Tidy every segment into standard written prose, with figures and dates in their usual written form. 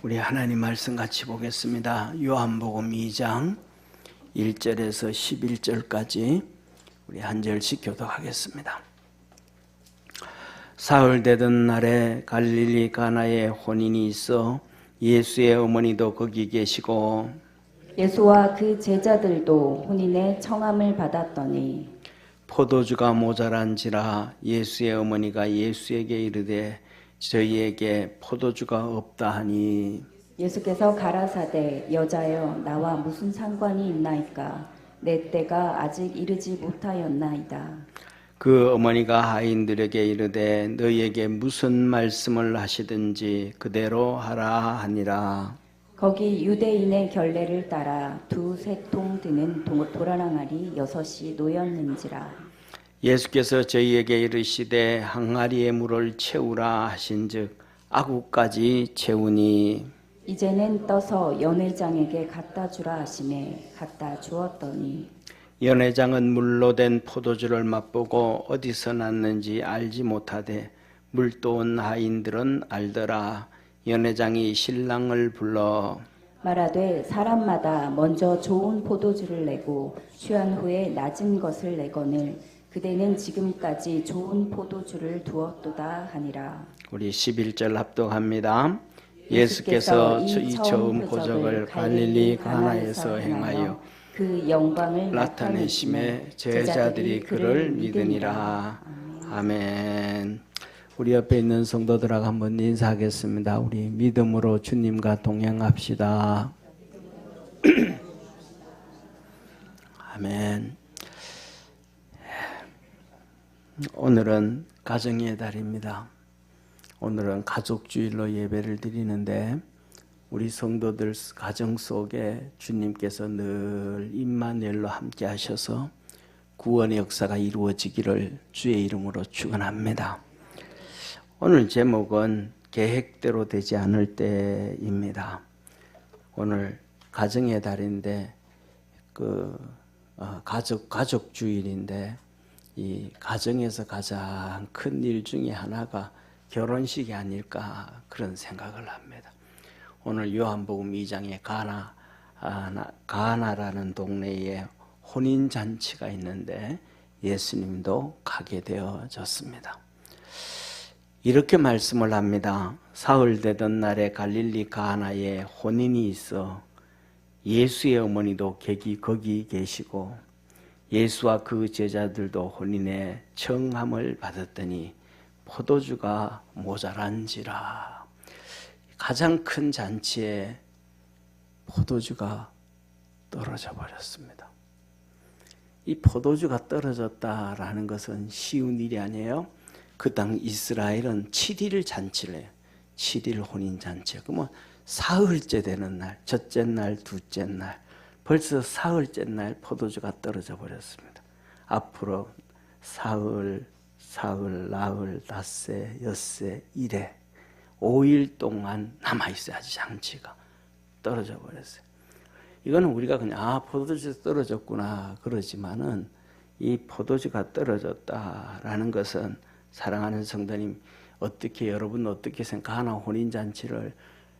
우리 하나님 말씀 같이 보겠습니다. 요한복음 2장 1절에서 11절까지 우리 한 절씩 교독하겠습니다. 사흘 되던 날에 갈릴리 가나에 혼인이 있어 예수의 어머니도 거기 계시고 예수와 그 제자들도 혼인의 청함을 받았더니 포도주가 모자란지라 예수의 어머니가 예수에게 이르되 저희에게 포도주가 없다 하니 예수께서 가라사대 여자여 나와 무슨 상관이 있나이까 내 때가 아직 이르지 못하였나이다. 그 어머니가 하인들에게 이르되 너희에게 무슨 말씀을 하시든지 그대로 하라 하니라. 거기 유대인의 결례를 따라 두세 통 드는 도라랑알이 6이 놓였는지라. 예수께서 저희에게 이르시되 항아리에 물을 채우라 하신즉 아구까지 채우니 이제는 떠서 연회장에게 갖다 주라 하시매 갖다 주었더니 연회장은 물로 된 포도주를 맛보고 어디서 났는지 알지 못하되 물도온 하인들은 알더라. 연회장이 신랑을 불러 말하되 사람마다 먼저 좋은 포도주를 내고 취한 후에 낮은 것을 내거늘 그대는 지금까지 좋은 포도주를 두었도다 하니라. 우리 11절 합독합니다. 예수께서 이 처음 표적을 갈릴리 가나에서 행하여 그 영광을 나타내심에 제자들이 그를 믿으니라. 아멘. 우리 옆에 있는 성도들하고 한번 인사하겠습니다. 우리 믿음으로 주님과 동행합시다. 아멘. 오늘은 가정의 달입니다. 오늘은 가족주일로 예배를 드리는데 우리 성도들 가정 속에 주님께서 늘 임마누엘로 함께 하셔서 구원의 역사가 이루어지기를 주의 이름으로 축원합니다. 오늘 제목은 계획대로 되지 않을 때입니다. 오늘 가정의 달인데 가족 주일인데 이 가정에서 가장 큰 일 중에 하나가 결혼식이 아닐까 그런 생각을 합니다. 오늘 요한복음 2장에 가나라는 동네에 혼인잔치가 있는데 예수님도 가게 되어졌습니다. 이렇게 말씀을 합니다. 사흘 되던 날에 갈릴리 가나에 혼인이 있어 예수의 어머니도 거기 계시고 예수와 그 제자들도 혼인의 청함을 받았더니 포도주가 모자란지라. 가장 큰 잔치에 포도주가 떨어져 버렸습니다. 이 포도주가 떨어졌다라는 것은 쉬운 일이 아니에요. 그 당 이스라엘은 7일 잔치를 해요. 7일 혼인 잔치. 그러면 사흘째 되는 날, 첫째 날, 둘째 날, 벌써 사흘째 날 포도주가 떨어져 버렸습니다. 앞으로 사흘, 나흘, 닷새, 엿새, 일회 5일 동안 남아있어야지 잔치가 떨어져 버렸어요. 이거는 우리가 그냥 포도주가 떨어졌구나 그러지만은 이 포도주가 떨어졌다라는 것은 사랑하는 성도님 여러분 어떻게 생각하나 혼인잔치를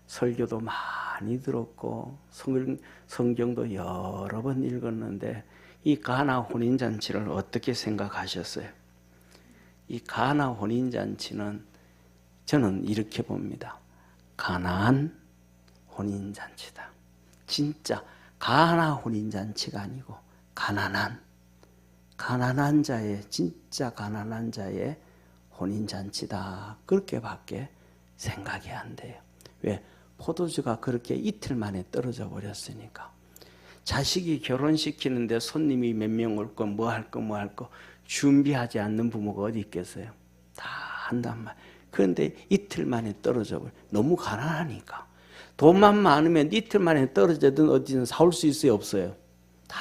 설교도 많이 들었고 성경도 여러 번 읽었는데 이 가나 혼인잔치를 어떻게 생각하셨어요? 이 가나 혼인잔치는 저는 이렇게 봅니다. 가나안 혼인잔치다. 진짜 가나 혼인잔치가 아니고 가난한 자의 진짜 가난한 자의 혼인잔치다. 그렇게밖에 생각이 안 돼요. 왜? 포도주가 그렇게 이틀 만에 떨어져 버렸으니까. 자식이 결혼시키는데 손님이 몇 명 올 거 뭐 할 거 준비하지 않는 부모가 어디 있겠어요? 다 한단 말. 그런데 이틀 만에 떨어져 버려. 너무 가난하니까. 돈만 많으면 이틀 만에 떨어져든 어디든 사올 수 있어요, 없어요? 다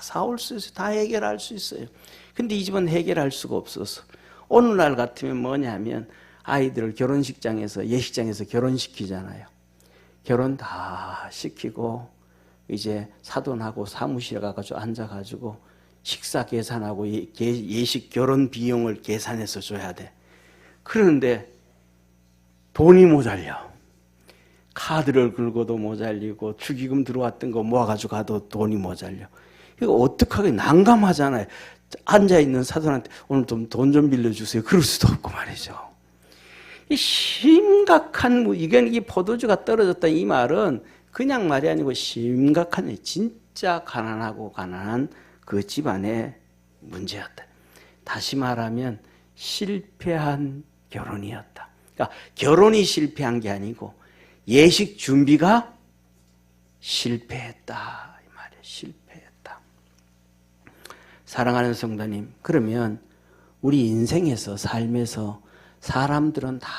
사올 수 있어요. 다 해결할 수 있어요. 근데 이 집은 해결할 수가 없어서 오늘날 같으면 뭐냐면 아이들을 예식장에서 결혼시키잖아요. 결혼 다 시키고 이제 사돈하고 사무실에 가가지고 앉아가지고 식사 계산하고 예식 결혼 비용을 계산해서 줘야 돼. 그런데 돈이 모자려. 카드를 긁어도 모자리고 축의금 들어왔던 거 모아가지고 가도 돈이 모자려. 이거 어떡하게 난감하잖아요. 앉아있는 사돈한테 오늘 좀 돈 좀 빌려주세요. 그럴 수도 없고 말이죠. 이 심각한, 이게 포도주가 떨어졌다 이 말은 그냥 말이 아니고 심각한, 진짜 가난하고 가난한 그 집안의 문제였다. 다시 말하면 실패한 결혼이었다. 그러니까 결혼이 실패한 게 아니고 예식 준비가 실패했다 이 말이에요. 실패했다. 사랑하는 성도님, 그러면 우리 인생에서 삶에서 사람들은 다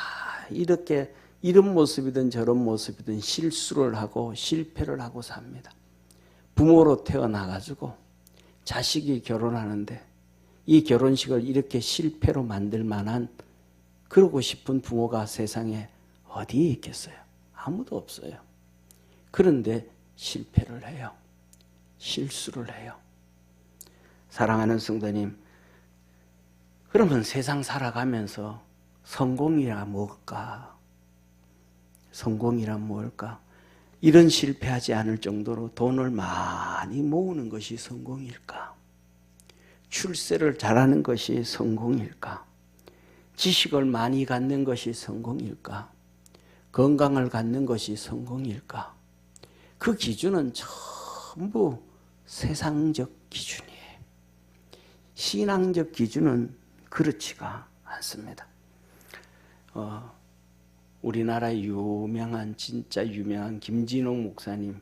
이렇게 이런 모습이든 저런 모습이든 실수를 하고 실패를 하고 삽니다. 부모로 태어나가지고 자식이 결혼하는데 이 결혼식을 이렇게 실패로 만들 만한 그러고 싶은 부모가 세상에 어디에 있겠어요? 아무도 없어요. 그런데 실패를 해요. 실수를 해요. 사랑하는 성도님, 그러면 세상 살아가면서 성공이란 뭘까? 성공이란 뭘까? 이런 실패하지 않을 정도로 돈을 많이 모으는 것이 성공일까? 출세를 잘하는 것이 성공일까? 지식을 많이 갖는 것이 성공일까? 건강을 갖는 것이 성공일까? 그 기준은 전부 세상적 기준이에요. 신앙적 기준은 그렇지가 않습니다. 우리나라의 진짜 유명한 김진홍 목사님,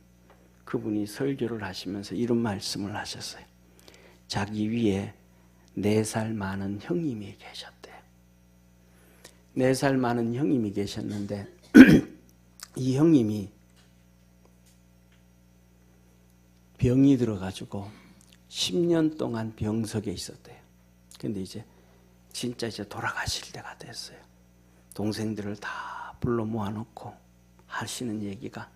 그분이 설교를 하시면서 이런 말씀을 하셨어요. 자기 위에 4살 많은 형님이 계셨대요. 4살 많은 형님이 계셨는데 이 형님이 병이 들어가지고 10년 동안 병석에 있었대요. 근데 이제 돌아가실 때가 됐어요. 동생들을 다 불러 모아놓고 하시는 얘기가,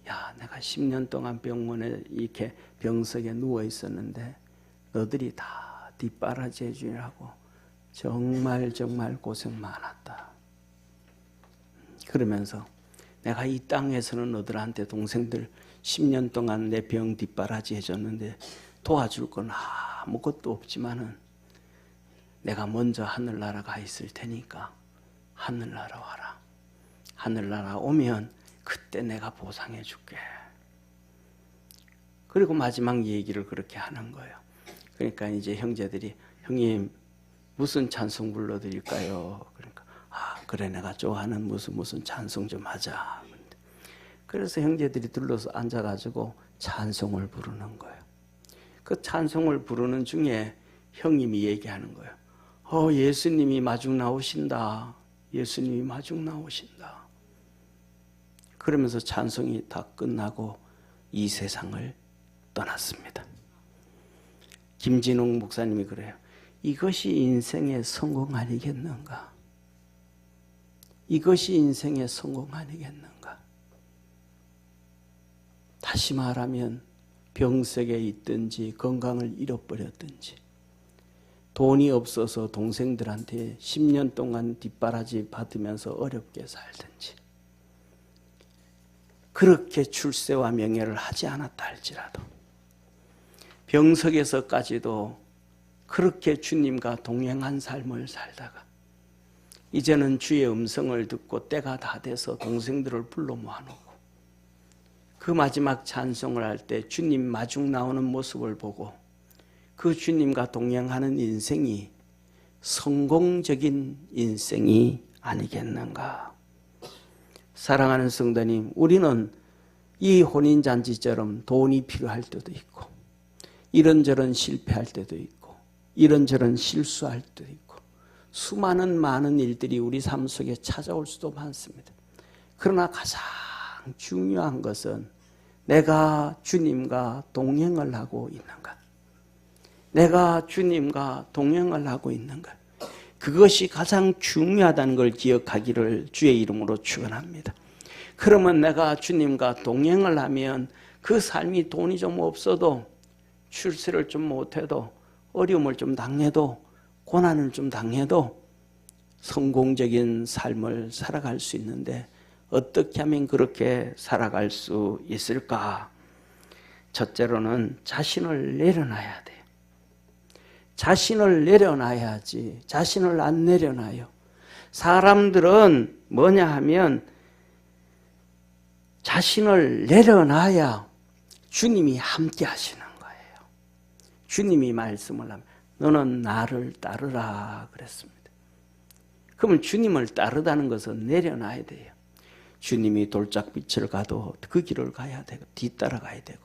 야, 내가 10년 동안 병원에 이렇게 병석에 누워 있었는데 너들이 다 뒷바라지 해주느라고 정말 고생 많았다. 그러면서 내가 이 땅에서는 너들한테 동생들 10년 동안 내 병 뒷바라지 해줬는데 도와줄 건 아무것도 없지만은 내가 먼저 하늘나라 가 있을 테니까 하늘나라 와라. 하늘나라 오면 그때 내가 보상해 줄게. 그리고 마지막 얘기를 그렇게 하는 거예요. 그러니까 이제 형제들이, 형님 무슨 찬송 불러드릴까요? 그러니까 그래, 내가 좋아하는 무슨 찬송 좀 하자. 그래서 형제들이 둘러서 앉아가지고 찬송을 부르는 거예요. 그 찬송을 부르는 중에 형님이 얘기하는 거예요. 예수님이 마중 나오신다. 예수님이 마중 나오신다. 그러면서 찬송이 다 끝나고 이 세상을 떠났습니다. 김진홍 목사님이 그래요. 이것이 인생의 성공 아니겠는가? 이것이 인생의 성공 아니겠는가? 다시 말하면 병석에 있든지 건강을 잃어버렸든지 돈이 없어서 동생들한테 10년 동안 뒷바라지 받으면서 어렵게 살든지 그렇게 출세와 명예를 하지 않았다 할지라도 병석에서까지도 그렇게 주님과 동행한 삶을 살다가 이제는 주의 음성을 듣고 때가 다 돼서 동생들을 불러 모아놓고 그 마지막 찬송을 할 때 주님 마중 나오는 모습을 보고 그 주님과 동행하는 인생이 성공적인 인생이 아니겠는가? 사랑하는 성도님, 우리는 이 혼인잔치처럼 돈이 필요할 때도 있고 이런저런 실패할 때도 있고 이런저런 실수할 때도 있고 많은 일들이 우리 삶 속에 찾아올 수도 많습니다. 그러나 가장 중요한 것은 내가 주님과 동행을 하고 있는가? 내가 주님과 동행을 하고 있는가? 그것이 가장 중요하다는 걸 기억하기를 주의 이름으로 축원합니다. 그러면 내가 주님과 동행을 하면 그 삶이 돈이 좀 없어도 출세를 좀 못해도 어려움을 좀 당해도 고난을 좀 당해도 성공적인 삶을 살아갈 수 있는데 어떻게 하면 그렇게 살아갈 수 있을까? 첫째로는 자신을 내려놔야 돼요. 자신을 내려놔야지. 자신을 안 내려놔요. 사람들은 뭐냐 하면 자신을 내려놔야 주님이 함께 하시는 거예요. 주님이 말씀을 하면 너는 나를 따르라 그랬습니다. 그러면 주님을 따르다는 것은 내려놔야 돼요. 주님이 돌짝빛을 가도 그 길을 가야 되고 뒤따라가야 되고,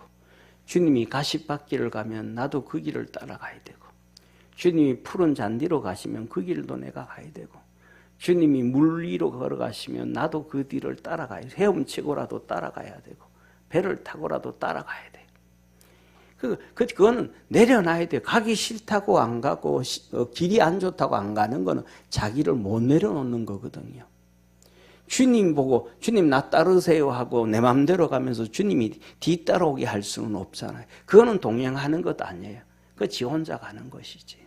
주님이 가시밭길을 가면 나도 그 길을 따라가야 되고, 주님이 푸른 잔디로 가시면 그 길도 내가 가야 되고, 주님이 물 위로 걸어가시면 나도 그 뒤를 따라가야 돼요. 헤엄치고라도 따라가야 되고 배를 타고라도 따라가야 돼요. 그거는 내려놔야 돼요. 가기 싫다고 안 가고 길이 안 좋다고 안 가는 거는 자기를 못 내려놓는 거거든요. 주님 보고 주님 나 따르세요 하고 내 마음대로 가면서 주님이 뒤따라오게 할 수는 없잖아요. 그거는 동행하는 것 아니에요. 그거 지 혼자 가는 것이지.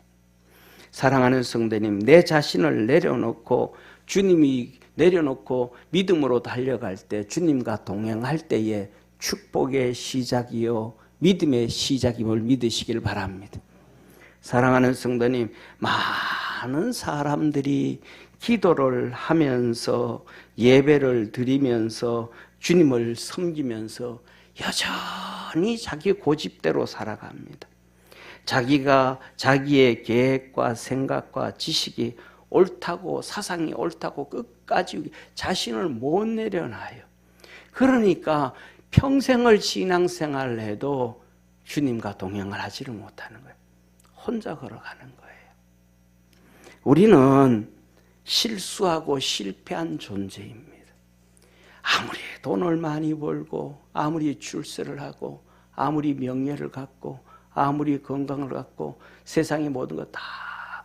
사랑하는 성도님, 내 자신을 내려놓고 주님이 내려놓고 믿음으로 달려갈 때, 주님과 동행할 때에 축복의 시작이요 믿음의 시작임을 믿으시길 바랍니다. 사랑하는 성도님, 많은 사람들이 기도를 하면서 예배를 드리면서 주님을 섬기면서 여전히 자기 고집대로 살아갑니다. 자기가 자기의 계획과 생각과 지식이 옳다고, 사상이 옳다고 끝까지 자신을 못 내려놔요. 그러니까 평생을 신앙생활을 해도 주님과 동행을 하지를 못하는 거예요. 혼자 걸어가는 거예요. 우리는 실수하고 실패한 존재입니다. 아무리 돈을 많이 벌고 아무리 출세를 하고 아무리 명예를 갖고 아무리 건강을 갖고 세상의 모든 것 다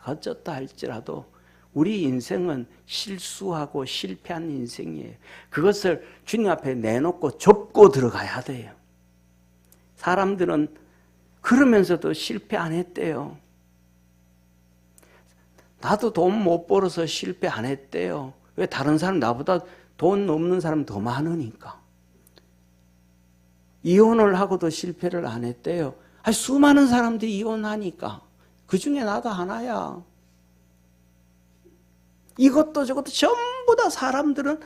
거쳤다 할지라도 우리 인생은 실수하고 실패한 인생이에요. 그것을 주님 앞에 내놓고 접고 들어가야 돼요. 사람들은 그러면서도 실패 안 했대요. 나도 돈 못 벌어서 실패 안 했대요. 왜? 다른 사람, 나보다 돈 없는 사람 더 많으니까. 이혼을 하고도 실패를 안 했대요. 아니, 수많은 사람들이 이혼하니까. 그 중에 나도 하나야. 이것도 저것도 전부 다 사람들은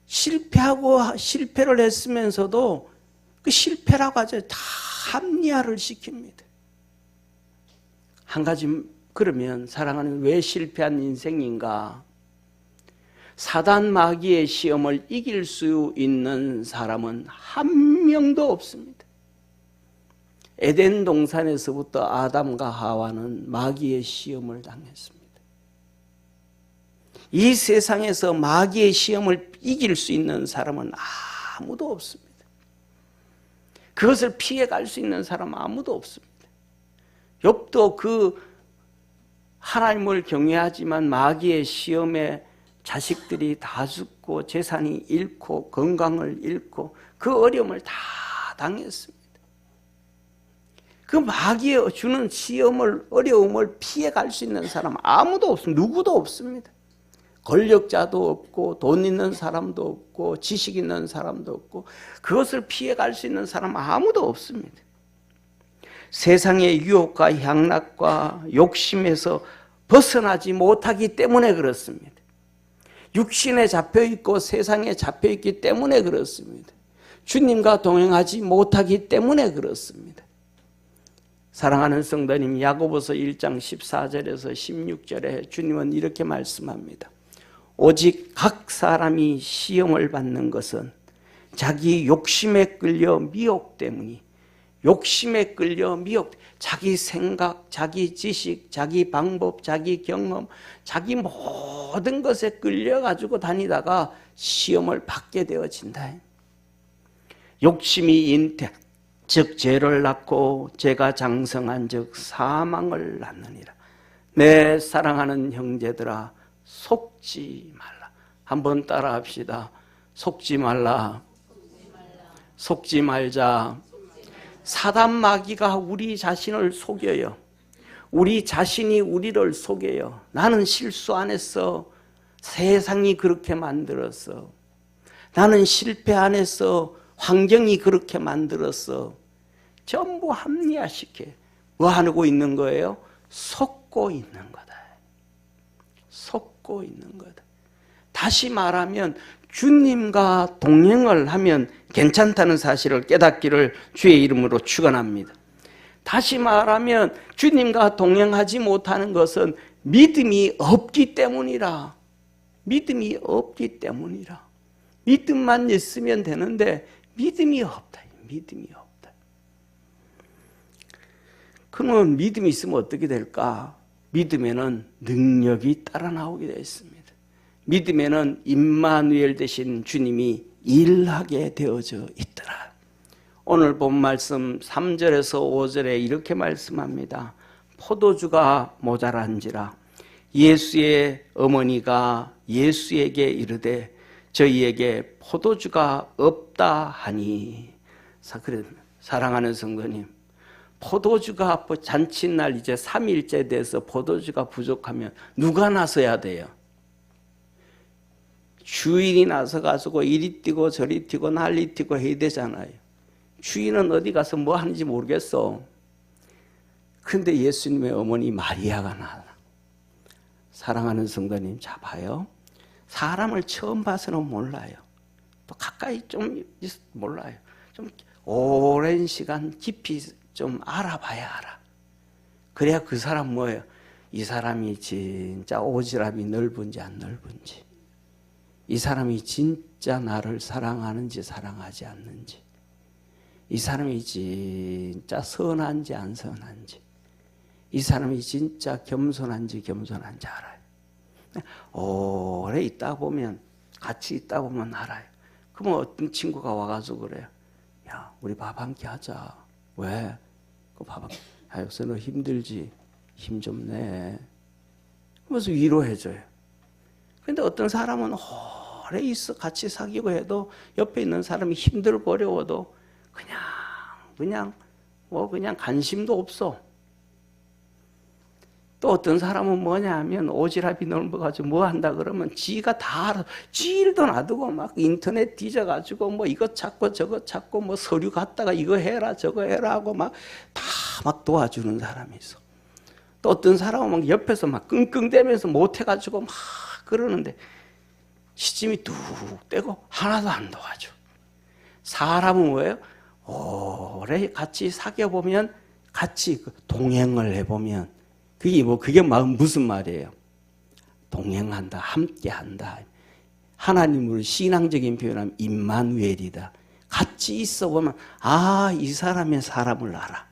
실패하고 실패를 했으면서도 그 실패라고 하죠. 다 합리화를 시킵니다. 한 가지, 그러면 사랑하는, 왜 실패한 인생인가? 사단 마귀의 시험을 이길 수 있는 사람은 한 명도 없습니다. 에덴 동산에서부터 아담과 하와는 마귀의 시험을 당했습니다. 이 세상에서 마귀의 시험을 이길 수 있는 사람은 아무도 없습니다. 그것을 피해갈 수 있는 사람은 아무도 없습니다. 욥도 그 하나님을 경외하지만 마귀의 시험에 자식들이 다 죽고 재산이 잃고 건강을 잃고 그 어려움을 다 당했습니다. 그 마귀의 주는 시험을, 어려움을 피해갈 수 있는 사람 아무도 없습니다. 누구도 없습니다. 권력자도 없고 돈 있는 사람도 없고 지식 있는 사람도 없고 그것을 피해갈 수 있는 사람 아무도 없습니다. 세상의 유혹과 향락과 욕심에서 벗어나지 못하기 때문에 그렇습니다. 육신에 잡혀있고 세상에 잡혀있기 때문에 그렇습니다. 주님과 동행하지 못하기 때문에 그렇습니다. 사랑하는 성도님, 야고보서 1장 14절에서 16절에 주님은 이렇게 말씀합니다. 오직 각 사람이 시험을 받는 것은 자기 욕심에 끌려 미혹 때문이, 욕심에 끌려 미혹, 자기 생각, 자기 지식, 자기 방법, 자기 경험, 자기 모든 것에 끌려가지고 다니다가 시험을 받게 되어진다. 욕심이 잉태, 즉 죄를 낳고 죄가 장성한 즉 사망을 낳느니라. 내 사랑하는 형제들아, 속지 말라. 한번 따라 합시다. 속지 말라. 속지 말자. 사단 마귀가 우리 자신을 속여요. 우리 자신이 우리를 속여요. 나는 실수 안 했어. 세상이 그렇게 만들었어. 나는 실패 안에서 환경이 그렇게 만들었어. 전부 합리화시켜. 뭐 하고 있는 거예요? 속고 있는 거다. 속고 있는 거다. 다시 말하면 주님과 동행을 하면 괜찮다는 사실을 깨닫기를 주의 이름으로 축원합니다. 다시 말하면 주님과 동행하지 못하는 것은 믿음이 없기 때문이라. 믿음이 없기 때문이라. 믿음만 있으면 되는데 믿음이 없다. 믿음이 없다. 그러면 믿음이 있으면 어떻게 될까? 믿음에는 능력이 따라 나오게 되어 있습니다. 믿음에는 임마누엘 되신 주님이 일하게 되어져 있더라. 오늘 본 말씀 3절에서 5절에 이렇게 말씀합니다. 포도주가 모자란지라 예수의 어머니가 예수에게 이르되 저희에게 포도주가 없다 하니. 사랑하는 성도님, 포도주가 잔칫날 이제 3일째 돼서 포도주가 부족하면 누가 나서야 돼요? 주인이 나서가지고 이리 뛰고 저리 뛰고 난리 뛰고 해야 되잖아요. 주인은 어디 가서 뭐 하는지 모르겠어. 근데 예수님의 어머니 마리아가 나와. 사랑하는 성도님, 자 봐요. 사람을 처음 봐서는 몰라요. 또 가까이 좀 몰라요. 좀 오랜 시간 깊이 좀 알아봐야 알아. 그래야 그 사람 뭐예요? 이 사람이 진짜 오지랖이 넓은지 안 넓은지, 이 사람이 진짜 나를 사랑하는지 사랑하지 않는지, 이 사람이 진짜 선한지 안 선한지, 이 사람이 진짜 겸손한지 겸손한지 알아요. 오래 있다 보면, 같이 있다 보면 알아요. 그러면 어떤 친구가 와가지고 그래요. 야, 우리 밥 한 끼 하자. 왜? 그 밥 한 끼. 야, 요새 너 힘들지? 힘 좀 내. 그러면서 위로해줘요. 근데 어떤 사람은 오래 있어 같이 사귀고 해도 옆에 있는 사람이 힘들고 어려워도 그냥 관심도 없어. 또 어떤 사람은 뭐냐 하면 오지랖이 넓어가지고 뭐 한다 그러면 지가 다 알아. 지 일도 놔두고 막 인터넷 뒤져가지고 뭐 이것 찾고 저것 찾고 뭐 서류 갖다가 이거 해라 저거 해라 하고 막 다 도와주는 사람이 있어. 또 어떤 사람은 막 옆에서 막 끙끙대면서 못해가지고 막 그러는데 시침이 뚝 떼고 하나도 안 도와줘. 사람은 뭐예요? 오래 같이 사귀어보면, 같이 동행을 해보면, 그게 무슨 말이에요? 동행한다, 함께한다. 하나님으로 신앙적인 표현하면 임마누엘이다. 같이 있어보면 이 사람의 사람을 알아.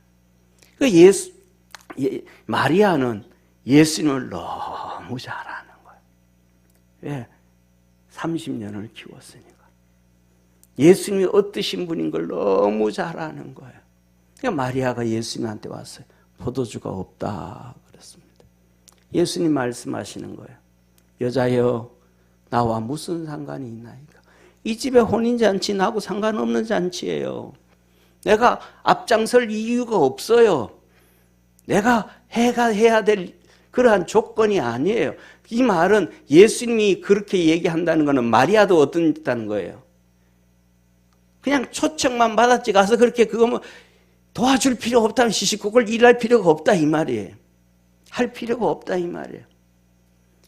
마리아는 예수님을 너무 잘 아는 거예요. 왜? 30년을 키웠으니까. 예수님이 어떠신 분인 걸 너무 잘 아는 거예요. 그러니까 마리아가 예수님한테 왔어요. 포도주가 없다 그랬습니다. 예수님 말씀하시는 거예요. 여자여, 나와 무슨 상관이 있나이까? 이 집에 혼인잔치 나하고 상관없는 잔치예요. 내가 앞장설 이유가 없어요. 내가 해야 될 그러한 조건이 아니에요. 이 말은 예수님이 그렇게 얘기한다는 것은 마리아도 어떻다는 거예요? 그냥 초청만 받았지 가서 그렇게 그거 뭐 도와줄 필요 없다면 시시콜콜 일할 필요가 없다 이 말이에요. 할 필요가 없다 이 말이에요.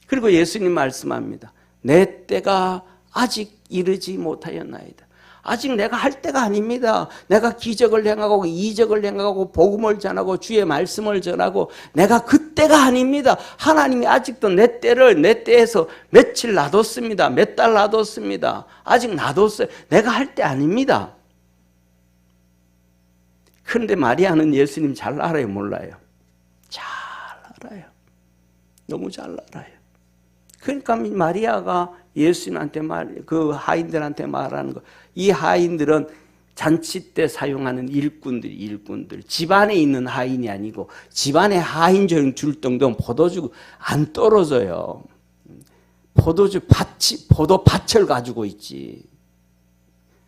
그리고 예수님 말씀합니다. 내 때가 아직 이르지 못하였나이다. 아직 내가 할 때가 아닙니다. 내가 기적을 행하고 이적을 행하고 복음을 전하고 주의 말씀을 전하고 내가 그때가 아닙니다. 하나님이 아직도 내 때에서 며칠 놔뒀습니다. 몇 달 놔뒀습니다. 아직 놔뒀어요. 내가 할 때 아닙니다. 그런데 마리아는 예수님 잘 알아요, 몰라요? 잘 알아요. 너무 잘 알아요. 그러니까 마리아가 예수님한테 그 하인들한테 말하는 거. 이 하인들은 잔치 때 사용하는 일꾼들. 집안에 있는 하인이 아니고 집안에 하인 줄 정도면 포도주 안 떨어져요. 포도밭을 가지고 있지.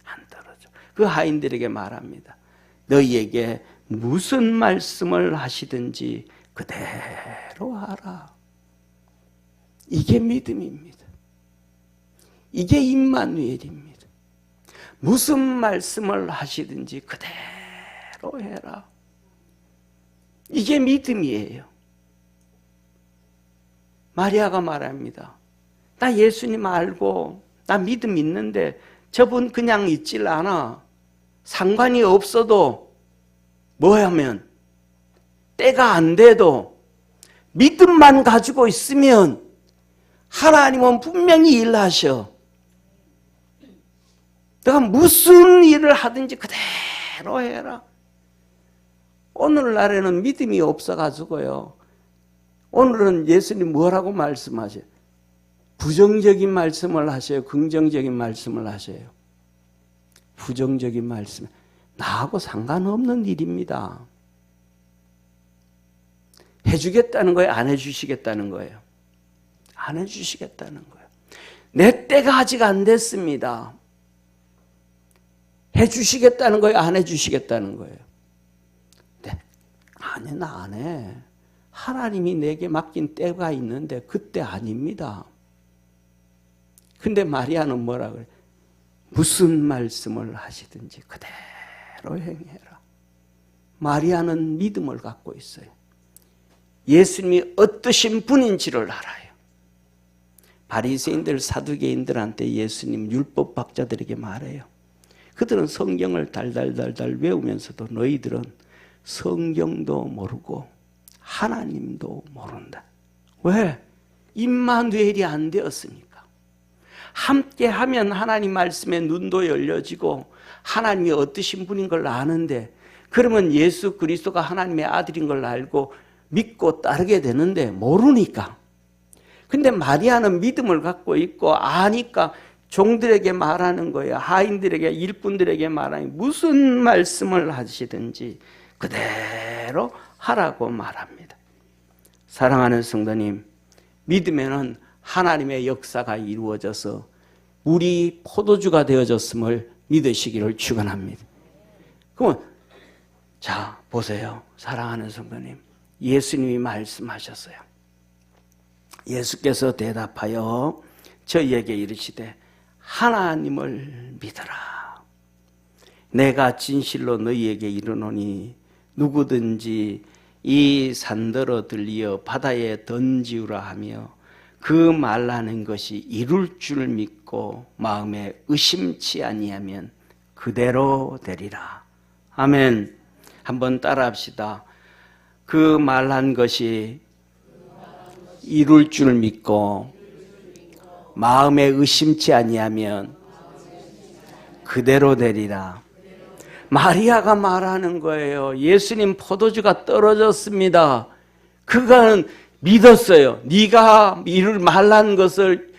안 떨어져. 그 하인들에게 말합니다. 너희에게 무슨 말씀을 하시든지 그대로 하라. 이게 믿음입니다. 이게 임마누엘입니다. 무슨 말씀을 하시든지 그대로 해라. 이게 믿음이에요. 마리아가 말합니다. 나 예수님 알고 나 믿음 있는데 저분 그냥 있질 않아. 상관이 없어도 뭐하면 때가 안 돼도 믿음만 가지고 있으면 하나님은 분명히 일하셔. 내가 무슨 일을 하든지 그대로 해라. 오늘날에는 믿음이 없어가지고요. 오늘은 예수님 뭐라고 말씀하셔요? 부정적인 말씀을 하셔요? 긍정적인 말씀을 하셔요? 부정적인 말씀. 나하고 상관없는 일입니다. 해주겠다는 거예요? 안 해주시겠다는 거예요? 안 해주시겠다는 거예요. 내 때가 아직 안 됐습니다. 해주시겠다는 거예요? 안 해주시겠다는 거예요? 네. 아니, 나 안 해. 하나님이 내게 맡긴 때가 있는데 그때 아닙니다. 근데 마리아는 뭐라 그래? 무슨 말씀을 하시든지 그대로 행해라. 마리아는 믿음을 갖고 있어요. 예수님이 어떠신 분인지를 알아요. 바리새인들, 사두개인들한테 예수님 율법학자들에게 말해요. 그들은 성경을 달달달달 외우면서도 너희들은 성경도 모르고 하나님도 모른다. 왜? 임마누엘이 안 되었으니까. 함께 하면 하나님 말씀에 눈도 열려지고 하나님이 어떠신 분인 걸 아는데, 그러면 예수 그리스도가 하나님의 아들인 걸 알고 믿고 따르게 되는데 모르니까. 근데 마리아는 믿음을 갖고 있고 아니까 종들에게 말하는 거예요. 하인들에게, 일꾼들에게 말하니 무슨 말씀을 하시든지 그대로 하라고 말합니다. 사랑하는 성도님, 믿으면은 하나님의 역사가 이루어져서 물이 포도주가 되어졌음을 믿으시기를 축원합니다. 그러면 자, 보세요. 사랑하는 성도님, 예수님이 말씀하셨어요. 예수께서 대답하여 저희에게 이르시되 하나님을 믿어라. 내가 진실로 너희에게 이르노니 누구든지 이 산더러 들리어 바다에 던지우라 하며 그 말하는 것이 이룰 줄 믿고 마음에 의심치 아니하면 그대로 되리라. 아멘. 한번 따라합시다. 그 말한 것이 이룰 줄 믿고 마음에 의심치 아니하면 그대로 되리라. 마리아가 말하는 거예요. 예수님 포도주가 떨어졌습니다. 그가는 믿었어요. 네가 이룰 말한 것을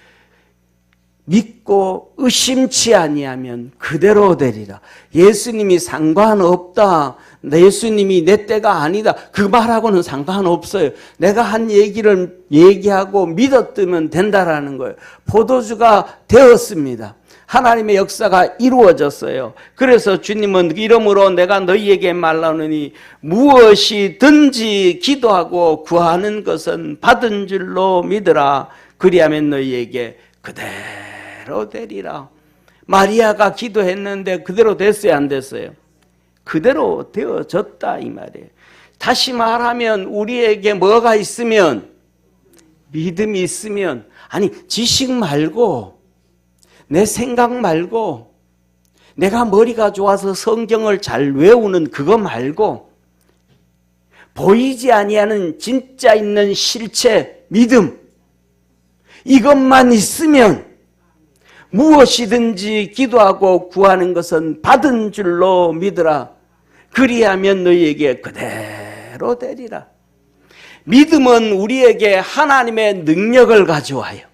믿고 의심치 아니하면 그대로 되리라. 예수님이 상관없다. 예수님이 내 때가 아니다. 그 말하고는 상관없어요. 내가 한 얘기를 얘기하고 믿었으면 된다라는 거예요. 포도주가 되었습니다. 하나님의 역사가 이루어졌어요. 그래서 주님은 이러므로 내가 너희에게 말하노니 무엇이든지 기도하고 구하는 것은 받은 줄로 믿으라. 그리하면 너희에게 그대로 되리라. 마리아가 기도했는데 그대로 됐어요, 안 됐어요? 그대로 되어졌다 이 말이에요. 다시 말하면 우리에게 뭐가 있으면, 믿음이 있으면, 아니 지식 말고 내 생각 말고 내가 머리가 좋아서 성경을 잘 외우는 그거 말고 보이지 아니하는 진짜 있는 실체 믿음, 이것만 있으면 무엇이든지 기도하고 구하는 것은 받은 줄로 믿으라. 그리하면 너희에게 그대로 되리라. 믿음은 우리에게 하나님의 능력을 가져와요.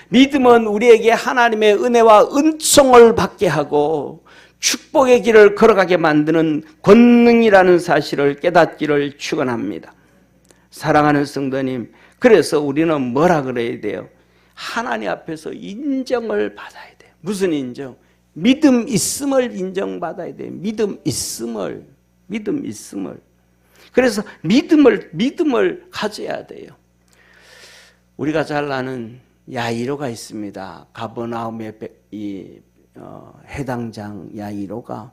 믿음은 우리에게 하나님의 은혜와 은총을 받게 하고 축복의 길을 걸어가게 만드는 권능이라는 사실을 깨닫기를 축원합니다. 사랑하는 성도님, 그래서 우리는 뭐라 그래야 돼요? 하나님 앞에서 인정을 받아야 돼요. 무슨 인정? 믿음 있음을 인정받아야 돼요. 믿음 있음을. 그래서 믿음을 가져야 돼요. 우리가 잘 아는 야이로가 있습니다. 가버나움의 해당장 야이로가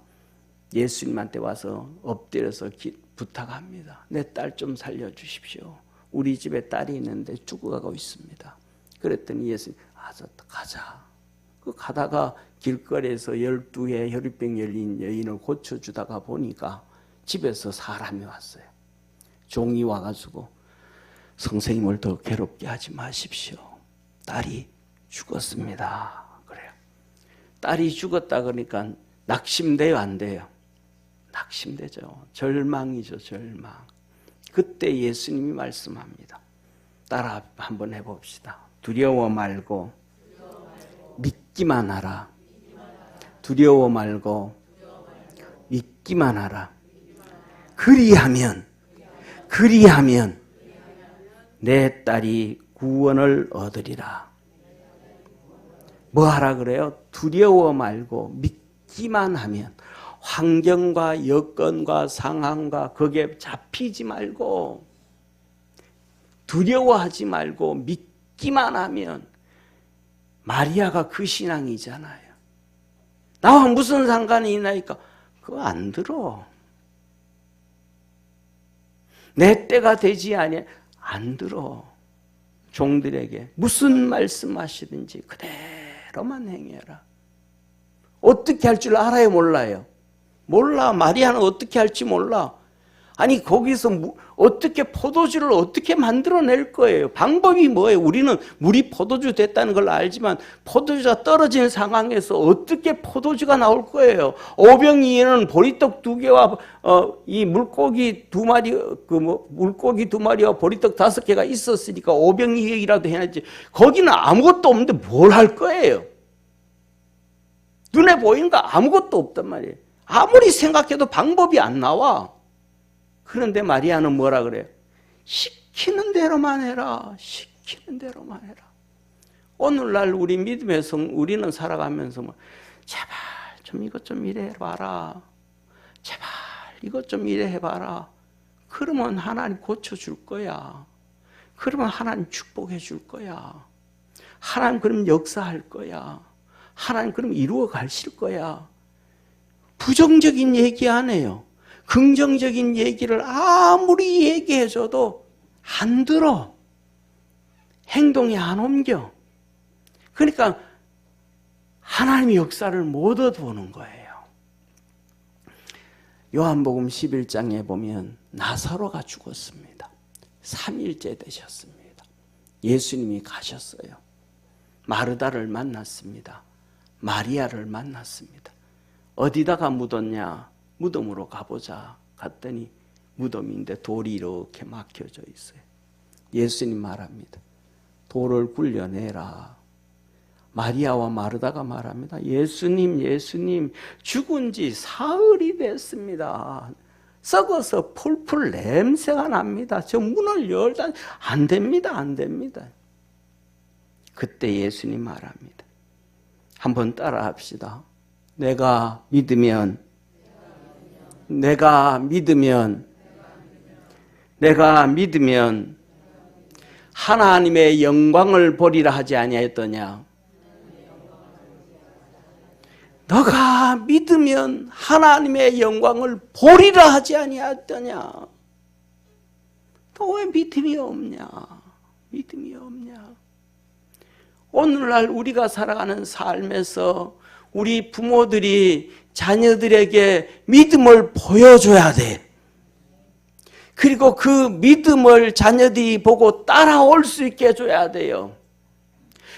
예수님한테 와서 엎드려서 부탁합니다. 내 딸 좀 살려주십시오. 우리 집에 딸이 있는데 죽어가고 있습니다. 그랬더니 예수님 가자. 그 가다가 길거리에서 12해 혈유병 열린 여인을 고쳐주다가 보니까 집에서 사람이 왔어요. 종이 와가지고 선생님을 더 괴롭게 하지 마십시오. 딸이 죽었습니다. 그래요. 딸이 죽었다 그러니까 낙심돼요, 안 돼요? 낙심되죠. 절망이죠, 절망. 그때 예수님이 말씀합니다. 따라 한번 해봅시다. 두려워 말고 믿기만 하라. 두려워 말고 믿기만 하라. 그리하면 내 딸이 구원을 얻으리라. 뭐 하라 그래요? 두려워 말고 믿기만 하면, 환경과 여건과 상황과 거기에 잡히지 말고 두려워하지 말고 믿기만 하면, 마리아가 그 신앙이잖아요. 나와 무슨 상관이 있나니까 그거 안 들어. 내 때가 되지 아니야. 안 들어. 종들에게 무슨 말씀하시든지 그대로만 행해라. 어떻게 할 줄 알아요, 몰라요? 몰라. 마리아는 어떻게 할지 몰라. 아니 거기서 어떻게 포도주를 어떻게 만들어낼 거예요? 방법이 뭐예요? 우리는 물이 포도주 됐다는 걸 알지만 포도주가 떨어진 상황에서 어떻게 포도주가 나올 거예요? 오병이에는 보리떡 2개와 이 물고기 2마리 물고기 2마리와 보리떡 5개가 있었으니까 오병이라도 해야지. 거기는 아무것도 없는데 뭘 할 거예요? 눈에 보이는 거 아무것도 없단 말이에요. 아무리 생각해도 방법이 안 나와. 그런데 마리아는 뭐라 그래요? 시키는 대로만 해라. 시키는 대로만 해라. 오늘날 우리 믿음의 우리는 살아가면서 제발 좀 이것 좀 이래 해봐라. 제발 이것 좀 이래 해봐라. 그러면 하나님 고쳐줄 거야. 그러면 하나님 축복해 줄 거야. 하나님 그럼 역사할 거야. 하나님 그럼 이루어 가실 거야. 부정적인 얘기 안 해요. 긍정적인 얘기를 아무리 얘기해줘도 안 들어. 행동이 안 옮겨. 그러니까 하나님의 역사를 못 얻어보는 거예요. 요한복음 11장에 보면 나사로가 죽었습니다. 3일째 되셨습니다. 예수님이 가셨어요. 마르다를 만났습니다. 마리아를 만났습니다. 어디다가 묻었냐? 무덤으로 가보자. 갔더니 무덤인데 돌이 이렇게 막혀져 있어요. 예수님 말합니다. 돌을 굴려내라. 마리아와 마르다가 말합니다. 예수님, 예수님, 죽은 지 사흘이 됐습니다. 썩어서 풀풀 냄새가 납니다. 저 문을 열다 안 됩니다. 안 됩니다. 그때 예수님 말합니다. 한번 따라 합시다. 내가 믿으면 하나님의 영광을 보리라 하지 아니하였더냐? 너가 믿으면 하나님의 영광을 보리라 하지 아니하였더냐? 너 왜 믿음이 없냐? 믿음이 없냐? 오늘날 우리가 살아가는 삶에서 우리 부모들이 자녀들에게 믿음을 보여줘야 돼. 그리고 그 믿음을 자녀들이 보고 따라올 수 있게 해줘야 돼요.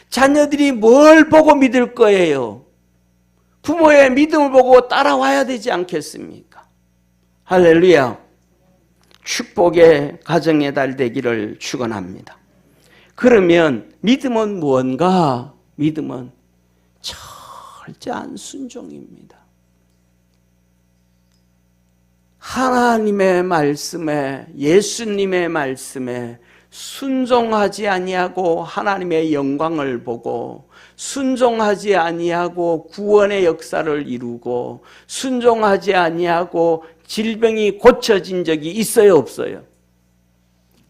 자녀들이 뭘 보고 믿을 거예요? 부모의 믿음을 보고 따라와야 되지 않겠습니까? 할렐루야. 축복의 가정의 달 되기를 축원합니다. 그러면 믿음은 무언가? 믿음은 철저한 순종입니다. 하나님의 말씀에, 예수님의 말씀에 순종하지 아니하고 하나님의 영광을 보고, 순종하지 아니하고 구원의 역사를 이루고, 순종하지 아니하고 질병이 고쳐진 적이 있어요, 없어요?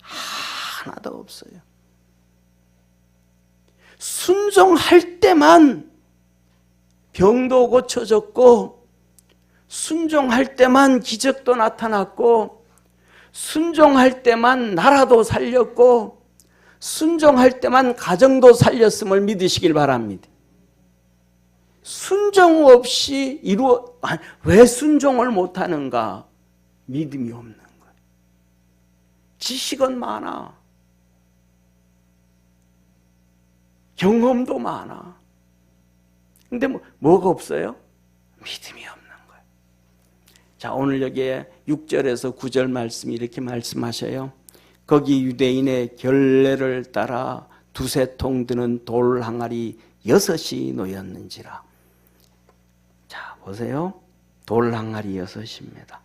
하나도 없어요. 순종할 때만 병도 고쳐졌고 순종할 때만 기적도 나타났고 순종할 때만 나라도 살렸고 순종할 때만 가정도 살렸음을 믿으시길 바랍니다. 순종 없이 왜 순종을 못하는가? 믿음이 없는 거예요. 지식은 많아. 경험도 많아. 근데 뭐가 없어요? 믿음이 없는 거예요. 자, 오늘 여기에 6절에서 9절 말씀이 이렇게 말씀하셔요. 거기 유대인의 결례를 따라 두세 통 드는 돌 항아리 6이 놓였는지라. 자, 보세요. 돌 항아리 6입니다.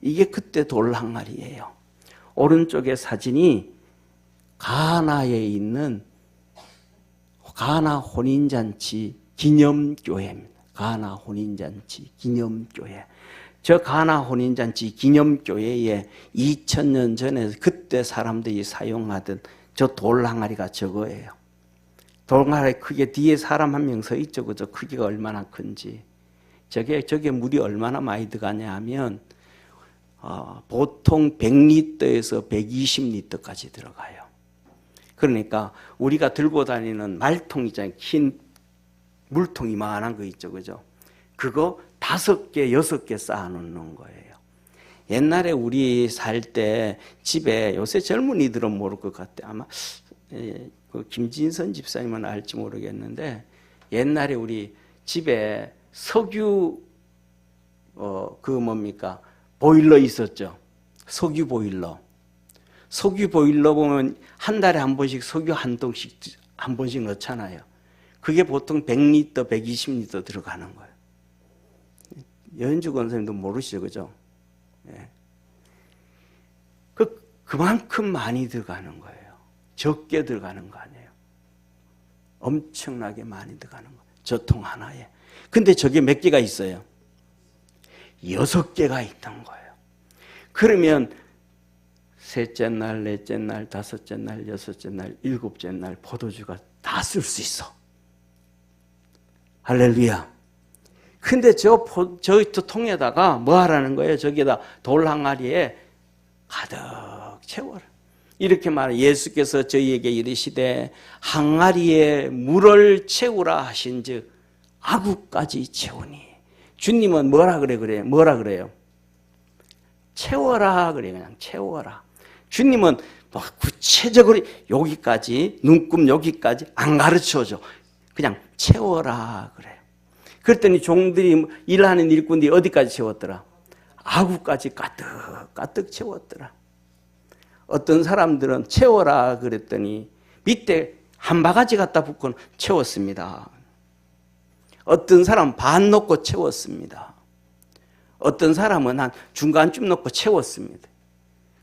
이게 그때 돌 항아리예요. 오른쪽에 사진이 가나에 있는 가나 혼인잔치 기념교회입니다. 가나 혼인잔치 기념교회. 저 가나 혼인잔치 기념교회에 2000년 전에 그때 사람들이 사용하던 저 돌 항아리가 저거예요. 돌 항아리 크게 뒤에 사람 한 명 서 있죠. 그저 크기가 얼마나 큰지. 저게 물이 얼마나 많이 들어가냐 하면 보통 100리터에서 120리터까지 들어가요. 그러니까 우리가 들고 다니는 말통 있잖아요. 흰 물통이 많은 거 있죠. 그죠? 그거 5개, 6개 쌓아놓는 거예요. 옛날에 우리 살 때 집에 요새 젊은이들은 모를 것 같아. 아마 그 김진선 집사님은 알지 모르겠는데 옛날에 우리 집에 석유 보일러 있었죠. 석유 보일러. 석유 보일러 보면 한 달에 한 번씩 석유 한 통씩 한 번씩 넣잖아요. 그게 보통 100리터, 120리터 들어가는 거예요. 여현주 권사님도 모르시죠, 그죠? 예. 그만큼 많이 들어가는 거예요. 적게 들어가는 거 아니에요. 엄청나게 많이 들어가는 거예요. 저 통 하나에. 근데 저게 몇 개가 있어요? 6개가 있던 거예요. 그러면 셋째 날, 넷째 날, 다섯째 날, 여섯째 날, 일곱째 날 포도주가 다 쓸 수 있어. 할렐루야. 근데 저 통에다가 뭐 하라는 거예요? 저기다 돌 항아리에 가득 채워라. 이렇게 말해 예수께서 저희에게 이르시되 항아리에 물을 채우라 하신즉 아구까지 채우니. 주님은 뭐라 그래요? 채워라 그래요. 그냥 채워라. 주님은 구체적으로 여기까지 눈금 여기까지 안 가르쳐줘. 그냥 채워라 그래요. 그랬더니 종들이 일하는 일꾼들이 어디까지 채웠더라? 아구까지 가득 채웠더라. 어떤 사람들은 채워라 그랬더니 밑에 한 바가지 갖다 붓고는 채웠습니다. 어떤 사람은 반 넣고 채웠습니다. 어떤 사람은 한 중간쯤 넣고 채웠습니다.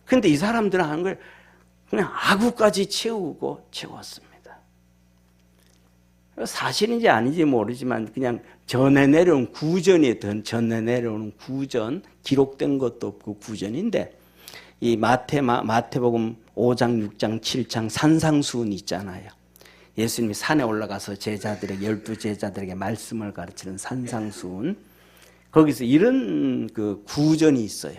그런데 이 사람들은 하는 걸 그냥 아구까지 채우고 채웠습니다. 사실인지 아닌지 모르지만 그냥 전해 내려온 구전이던 전해 내려오는 구전, 기록된 것도 없고 구전인데 이 마태복음 5장, 6장, 7장 산상수훈 있잖아요. 예수님이 산에 올라가서 제자들에게 12제자들에게 말씀을 가르치는 산상수훈. 거기서 이런 그 구전이 있어요.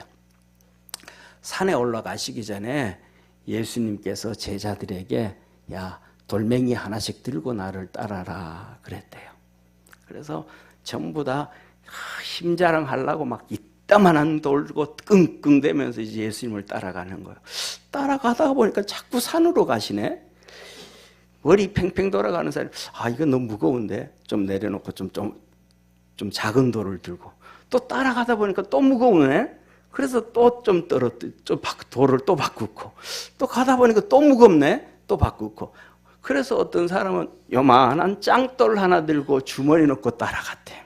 산에 올라가시기 전에 예수님께서 제자들에게 야 돌멩이 하나씩 들고 나를 따라라 그랬대요. 그래서 전부 다 힘자랑하려고 막 이따만한 돌고 끙끙대면서 이제 예수님을 따라가는 거예요. 따라가다가 보니까 자꾸 산으로 가시네. 머리 팽팽 돌아가는 사람이 이거 너무 무거운데 좀 내려놓고 좀 작은 돌을 들고 또 따라가다 보니까 또 무거우네. 그래서 또 좀 돌을 또 바꾸고 또 가다 보니까 또 무겁네. 또 바꾸고 그래서 어떤 사람은 요만한 짱돌 하나 들고 주머니 넣고 따라갔대.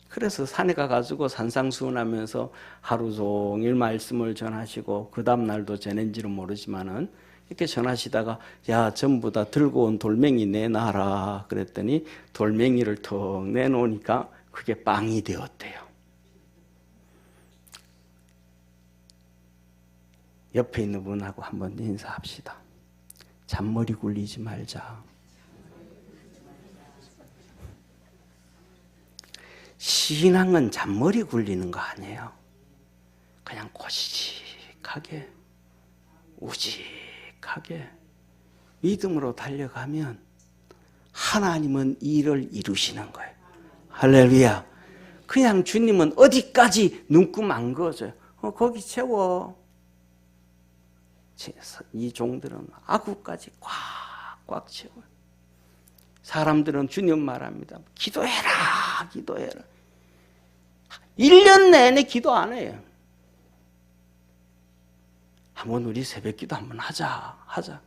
그래서 산에 가가지고 산상수훈하면서 하루 종일 말씀을 전하시고 그 다음 날도 전했는지는 모르지만은 이렇게 전하시다가 야 전부 다 들고 온 돌멩이 내놔라 그랬더니 돌멩이를 턱 내놓으니까 그게 빵이 되었대요. 옆에 있는 분하고 한번 인사합시다. 잔머리 굴리지 말자. 신앙은 잔머리 굴리는 거 아니에요. 그냥 고지식하게 우직하게 믿음으로 달려가면 하나님은 일을 이루시는 거예요. 할렐루야. 그냥 주님은 어디까지 눈금 안 그어져요. 거기 채워. 이 종들은 아구까지 꽉꽉 채워요. 사람들은 주님 말합니다. 기도해라, 기도해라. 1년 내내 기도 안 해요. 한번 우리 새벽기도 한번 하자.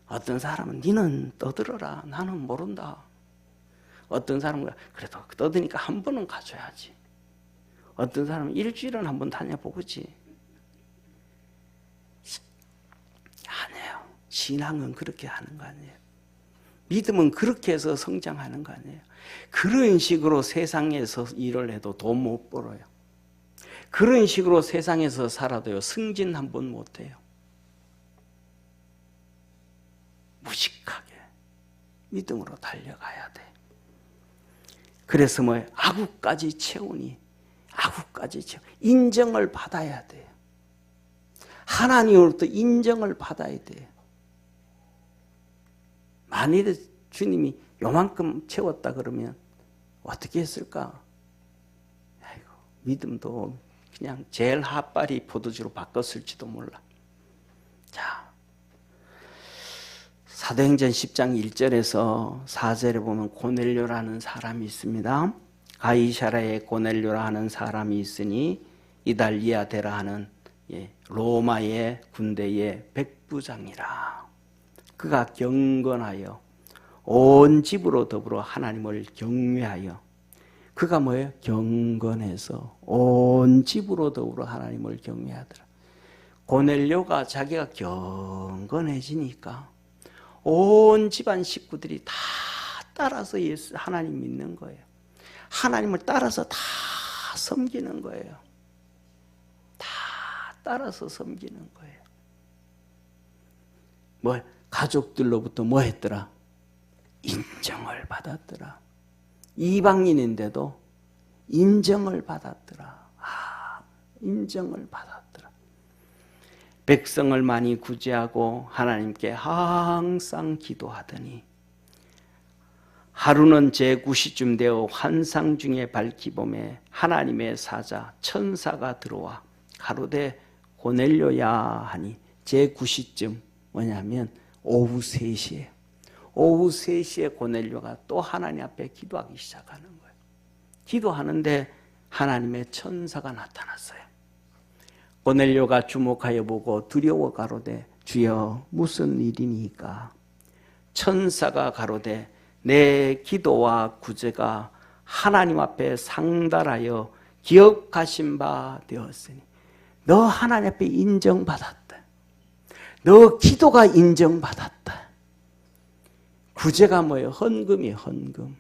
어떤 사람은 니는 떠들어라, 나는 모른다. 어떤 사람은 그래도 떠드니까 한 번은 가줘야지. 어떤 사람은 일주일은 한번 다녀보지. 아니에요. 신앙은 그렇게 하는 거 아니에요. 믿음은 그렇게 해서 성장하는 거 아니에요. 그런 식으로 세상에서 일을 해도 돈 못 벌어요. 그런 식으로 세상에서 살아도요, 승진 한 번 못 해요. 무식하게 믿음으로 달려가야 돼. 그래서 뭐예요? 아구까지 채우니, 인정을 받아야 돼요. 하나님으로부터 인정을 받아야 돼요. 만일에 주님이 요만큼 채웠다 그러면 어떻게 했을까? 아이고, 믿음도 그냥 제일 핫바리 포도주로 바꿨을지도 몰라. 자, 사도행전 10장 1절에서 4절에 보면 고넬료라는 사람이 있습니다. 가이사라에 고넬료라 하는 사람이 있으니 이달리아데라 하는 로마의 군대의 백부장이라. 그가 경건하여 온 집으로 더불어 하나님을 경외하여. 그가 뭐예요? 경건해서 온 집으로 더불어 하나님을 경외하더라. 고넬료가 자기가 경건해지니까 온 집안 식구들이 다 따라서 예수 하나님 믿는 거예요. 하나님을 따라서 다 섬기는 거예요. 다 따라서 섬기는 거예요. 뭐 가족들로부터 뭐 했더라? 인정을 받았더라. 이방인인데도 인정을 받았더라. 인정을 받았더라. 백성을 많이 구제하고 하나님께 항상 기도하더니 하루는 제9시쯤 되어 환상 중에 밝히 봄에 하나님의 사자 천사가 들어와 가로되 고넬료야 하니, 제9시쯤 뭐냐면 오후 3시에 오후 3시에 고넬료가 또 하나님 앞에 기도하기 시작하는 거예요. 기도하는데 하나님의 천사가 나타났어요. 고넬료가 주목하여 보고 두려워 가로되 주여 무슨 일이니까? 천사가 가로되 내 기도와 구제가 하나님 앞에 상달하여 기억하신 바 되었으니, 너 하나님 앞에 인정받았다. 너 기도가 인정받았다. 구제가 뭐예요? 헌금이에요. 헌금.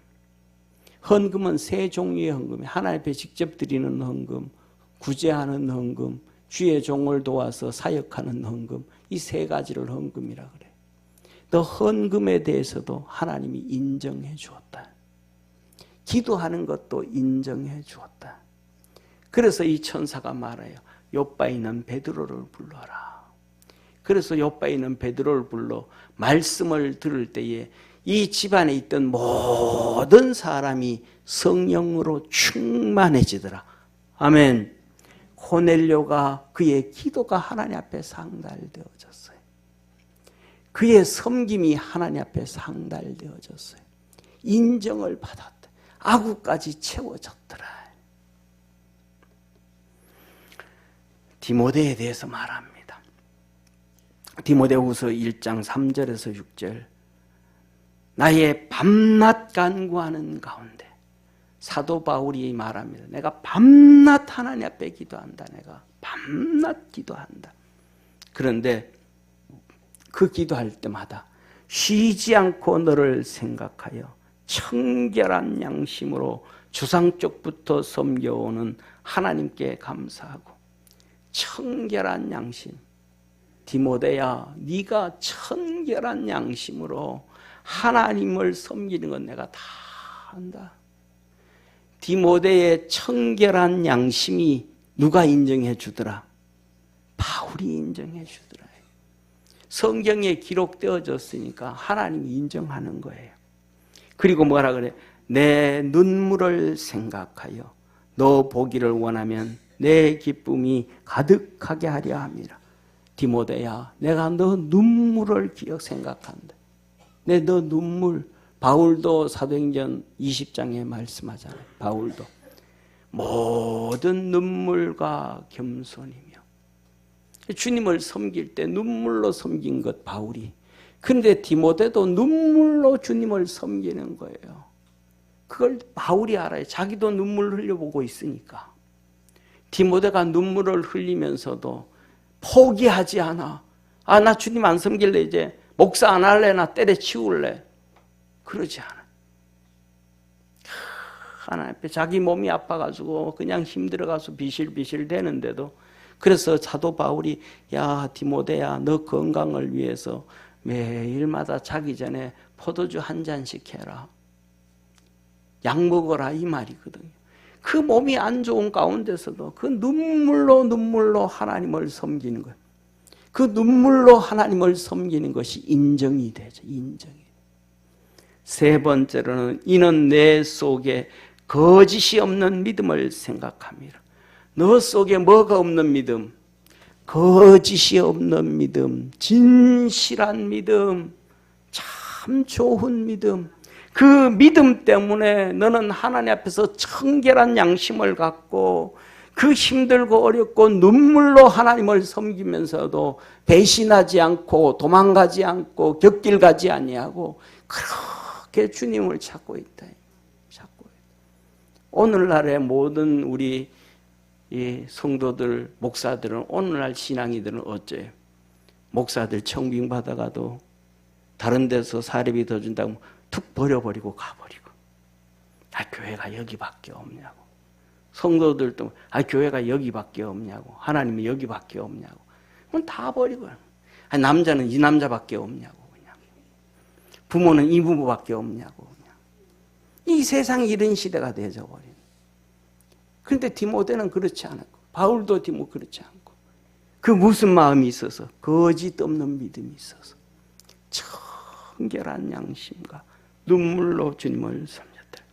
헌금은 세 종류의 헌금이에요. 하나님 앞에 직접 드리는 헌금, 구제하는 헌금, 주의 종을 도와서 사역하는 헌금, 이 세 가지를 헌금이라 그래요. 너 헌금에 대해서도 하나님이 인정해 주었다. 기도하는 것도 인정해 주었다. 그래서 이 천사가 말해요. 요바에 있는 베드로를 불러라. 그래서 요바에 있는 베드로를 불러 말씀을 들을 때에 이 집안에 있던 모든 사람이 성령으로 충만해지더라. 아멘. 고넬료가 그의 기도가 하나님 앞에 상달되어졌어요. 그의 섬김이 하나님 앞에 상달되어졌어요. 인정을 받았다. 아구까지 채워졌더라. 디모데에 대해서 말합니다. 디모데후서 1장 3절에서 6절. 나의 밤낮 간구하는 가운데 사도 바울이 말합니다. 내가 밤낮 하나님 앞에 기도한다. 내가 밤낮 기도한다. 그런데 그 기도할 때마다 쉬지 않고 너를 생각하여 청결한 양심으로 주상 쪽부터 섬겨오는 하나님께 감사하고. 청결한 양심. 디모데야, 네가 청결한 양심으로 하나님을 섬기는 건 내가 다 안다. 디모데의 청결한 양심이 누가 인정해 주더라? 바울이 인정해 주더라. 성경에 기록되어졌으니까 하나님이 인정하는 거예요. 그리고 뭐라 그래? 내 눈물을 생각하여 너 보기를 원하면 내 기쁨이 가득하게 하려 함이라. 디모데야, 내가 너 눈물을 생각한다. 너 눈물. 바울도 사도행전 20장에 말씀하잖아요. 바울도 모든 눈물과 겸손이며 주님을 섬길 때 눈물로 섬긴 것 바울이. 그런데 디모데도 눈물로 주님을 섬기는 거예요. 그걸 바울이 알아요. 자기도 눈물 흘려보고 있으니까. 디모데가 눈물을 흘리면서도 포기하지 않아. 나 주님 안 섬길래 이제 목사 안 할래, 나 때려치울래. 그러지 않아. 하나님 앞에 자기 몸이 아파가지고 그냥 힘들어가서 비실비실 되는데도, 그래서 사도 바울이 야 디모데야, 너 건강을 위해서 매일마다 자기 전에 포도주 한 잔씩 해라. 약 먹어라 이 말이거든요. 그 몸이 안 좋은 가운데서도 그 눈물로 하나님을 섬기는 거예요. 그 눈물로 하나님을 섬기는 것이 인정이 되죠. 인정이. 세 번째로는 이는 내 속에 거짓이 없는 믿음을 생각합니다. 너 속에 뭐가 없는 믿음? 거짓이 없는 믿음, 진실한 믿음, 참 좋은 믿음. 그 믿음 때문에 너는 하나님 앞에서 청결한 양심을 갖고 그 힘들고 어렵고 눈물로 하나님을 섬기면서도 배신하지 않고 도망가지 않고 곁길 가지 아니하고 그렇게 주님을 찾고 있다. 찾고 있다. 오늘날의 모든 우리 이 성도들, 목사들은, 오늘날 신앙이들은 어째요? 목사들 청빙 받아가도 다른 데서 사례비 더 준다고 툭 버려버리고 가버리고, 교회가 여기밖에 없냐고. 성도들도 교회가 여기밖에 없냐고. 하나님이 여기밖에 없냐고. 그건 다 버리고, 남자는 이 남자밖에 없냐고. 그냥. 부모는 이 부모밖에 없냐고. 그냥. 이 세상이 이런 시대가 되어버린. 그런데 디모데는 그렇지 않았고, 바울도 그렇지 않고, 그 무슨 마음이 있어서? 거짓 없는 믿음이 있어서 청결한 양심과 눈물로 주님을 섬겼다.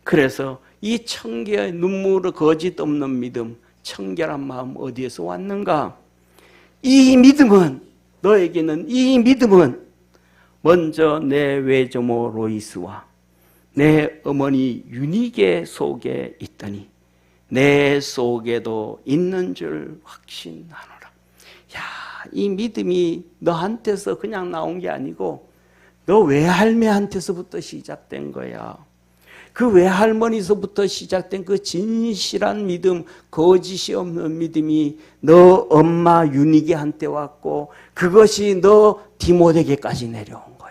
그래서 이 청결, 눈물로 거짓 없는 믿음, 청결한 마음 어디에서 왔는가? 이 믿음은, 너에게는 이 믿음은 먼저 내 외조모 로이스와 내 어머니 유니게 속에 있더니 내 속에도 있는 줄 확신하노라. 야, 이 믿음이 너한테서 그냥 나온 게 아니고 너 외할매한테서부터 시작된 거야. 그 외할머니서부터 시작된 그 진실한 믿음, 거짓이 없는 믿음이 너 엄마 유니게한테 왔고 그것이 너 디모데에게까지 내려온 거야.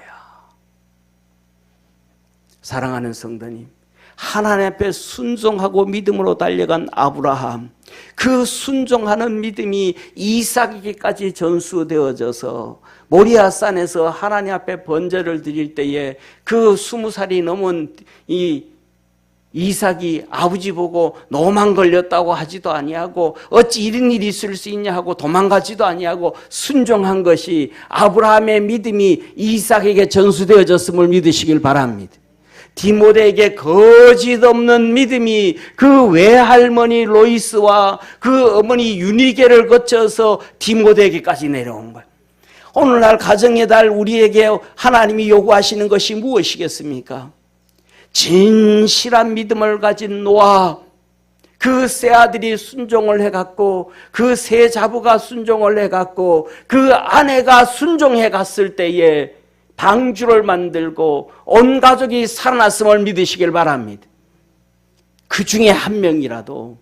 사랑하는 성도님, 하나님 앞에 순종하고 믿음으로 달려간 아브라함, 그 순종하는 믿음이 이삭에게까지 전수되어져서 모리아산에서 하나님 앞에 번제를 드릴 때에 그 20살이 넘은 이 이삭이 아버지 보고 노만 걸렸다고 하지도 아니하고 어찌 이런 일이 있을 수 있냐 하고 도망가지도 아니하고 순종한 것이 아브라함의 믿음이 이삭에게 전수되어졌음을 믿으시길 바랍니다. 디모데에게 거짓 없는 믿음이 그 외할머니 로이스와 그 어머니 유니게를 거쳐서 디모데에게까지 내려온 거예요. 오늘날 가정의 달 우리에게 하나님이 요구하시는 것이 무엇이겠습니까? 진실한 믿음을 가진 노아, 그 세 아들이 순종을 해갔고 그 세 자부가 순종을 해갔고 그 아내가 순종해 갔을 때에 방주를 만들고 온 가족이 살아났음을 믿으시길 바랍니다. 그 중에 한 명이라도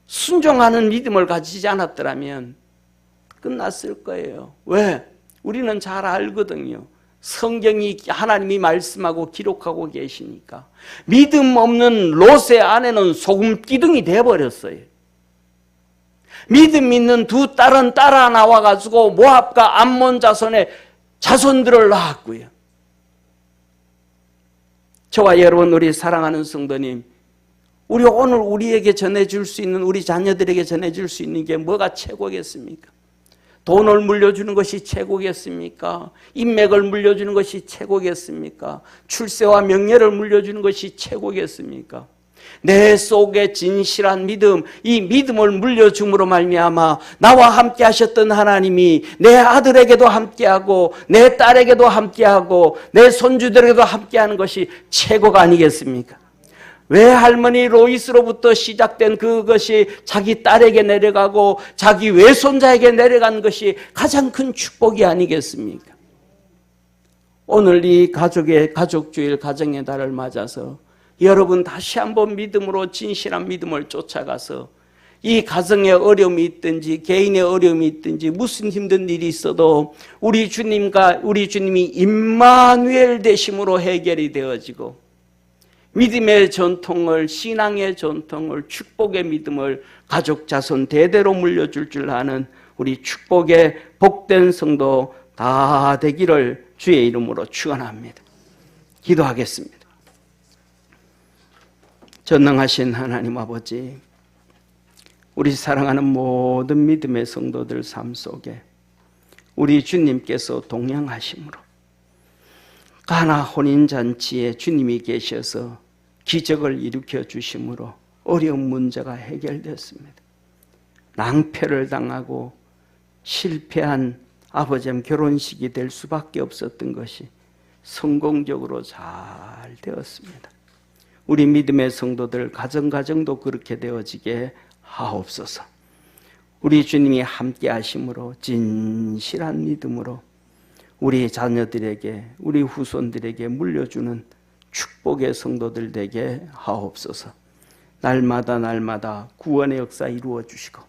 순종하는 믿음을 가지지 않았더라면 끝났을 거예요. 왜? 우리는 잘 알거든요. 성경이 하나님이 말씀하고 기록하고 계시니까. 믿음 없는 롯의 아내는 소금 기둥이 되어버렸어요. 믿음 있는 두 딸은 따라 나와가지고 모압과 암몬 자손의 자손들을 낳았고요. 저와 여러분, 우리 사랑하는 성도님, 우리 오늘 우리에게 전해줄 수 있는, 우리 자녀들에게 전해줄 수 있는 게 뭐가 최고겠습니까? 돈을 물려주는 것이 최고겠습니까? 인맥을 물려주는 것이 최고겠습니까? 출세와 명예를 물려주는 것이 최고겠습니까? 내 속에 진실한 믿음, 이 믿음을 물려줌으로 말미암아 나와 함께 하셨던 하나님이 내 아들에게도 함께하고 내 딸에게도 함께하고 내 손주들에게도 함께하는 것이 최고가 아니겠습니까? 왜 할머니 로이스로부터 시작된 그것이 자기 딸에게 내려가고 자기 외손자에게 내려간 것이 가장 큰 축복이 아니겠습니까? 오늘 이 가족주일 가정의 달을 맞아서 여러분 다시 한번 믿음으로, 진실한 믿음을 쫓아가서 이 가정에 어려움이 있든지 개인의 어려움이 있든지 무슨 힘든 일이 있어도 우리 주님이 임마누엘 되심으로 해결이 되어지고 믿음의 전통을, 신앙의 전통을, 축복의 믿음을 가족 자손 대대로 물려줄 줄 아는 우리 축복의 복된 성도 다 되기를 주의 이름으로 축원합니다. 기도하겠습니다. 전능하신 하나님 아버지, 우리 사랑하는 모든 믿음의 성도들 삶 속에 우리 주님께서 동행하심으로 가나 혼인잔치에 주님이 계셔서 기적을 일으켜 주심으로 어려운 문제가 해결됐습니다. 낭패를 당하고 실패한 아버지의 결혼식이 될 수밖에 없었던 것이 성공적으로 잘 되었습니다. 우리 믿음의 성도들 가정도 그렇게 되어지게 하옵소서. 우리 주님이 함께 하심으로 진실한 믿음으로 우리 자녀들에게, 우리 후손들에게 물려주는 축복의 성도들 되게 하옵소서. 날마다 구원의 역사 이루어 주시고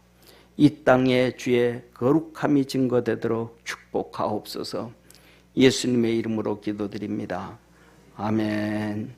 이 땅에 주의 거룩함이 증거되도록 축복하옵소서. 예수님의 이름으로 기도드립니다. 아멘.